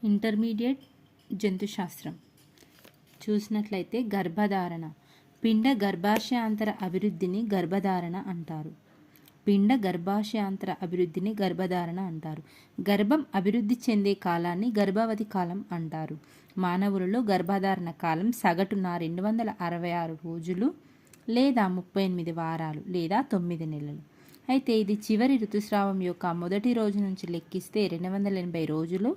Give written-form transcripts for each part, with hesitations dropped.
Intermediate జంతుశాస్త్రం చూసినట్లయితే గర్భధారణ పిండ గర్భాశయాంతర అభివృద్ధిని గర్భధారణ అంటారు. పిండ గర్భాశయాంతర అభివృద్ధిని గర్భధారణ అంటారు. గర్భం అభివృద్ధి చెందే కాలాన్ని గర్భవతి కాలం అంటారు. మానవులలో గర్భధారణ కాలం సగటున 266 రోజులు లేదా 38 వారాలు లేదా 9 నెలలు. అయితే ఇది చివరి ఋతుస్రావం యొక్క మొదటి రోజు నుంచి లెక్కిస్తే 280 రోజులు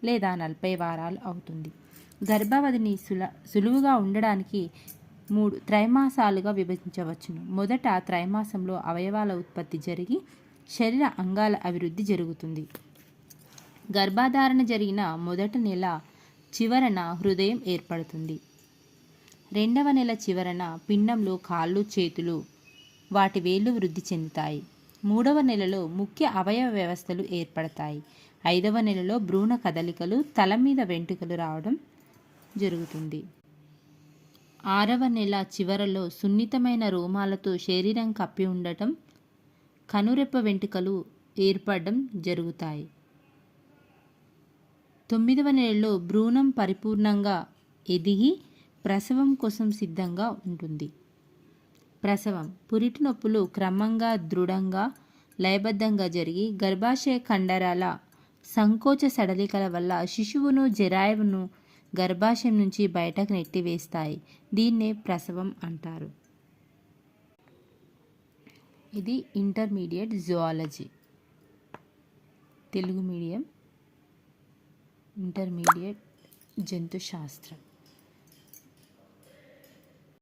లేదా 40 వారాలు అవుతుంది. గర్భవతిని సులువుగా ఉండడానికి 3 త్రైమాసాలుగా విభజించవచ్చును. మొదట త్రైమాసంలో అవయవాల ఉత్పత్తి జరిగి శరీర అంగాల అభివృద్ధి జరుగుతుంది. గర్భధారణ జరిగిన మొదటి నెల చివరన హృదయం ఏర్పడుతుంది. 2వ నెల చివరన పిండంలో కాళ్ళు చేతులు వాటి వేళ్ళు వృద్ధి చెందుతాయి. 3వ నెలలో ముఖ్య అవయవ వ్యవస్థలు ఏర్పడతాయి. 5వ నెలలో భ్రూణ కదలికలు తల మీద వెంట్రుకలు రావడం జరుగుతుంది. 6వ నెల చివరలో సున్నితమైన రోమాలతో శరీరం కప్పి ఉండటం కనురెప్ప వెంట్రుకలు ఏర్పడడం జరుగుతాయి. 9వ నెలలో భ్రూణం పరిపూర్ణంగా ఎదిగి ప్రసవం కోసం సిద్ధంగా ఉంటుంది. ప్రసవం పురిటి నొప్పులు క్రమంగా దృఢంగా లయబద్ధంగా జరిగి గర్భాశయ కండరాల సంకోచ సడలికల వల్ల శిశువును జరాయువును గర్భాశయం నుంచి బయటకు నెట్టివేస్తాయి. దీన్నే ప్రసవం అంటారు. ఇది intermediate zoology Telugu medium intermediate జంతుశాస్త్రం.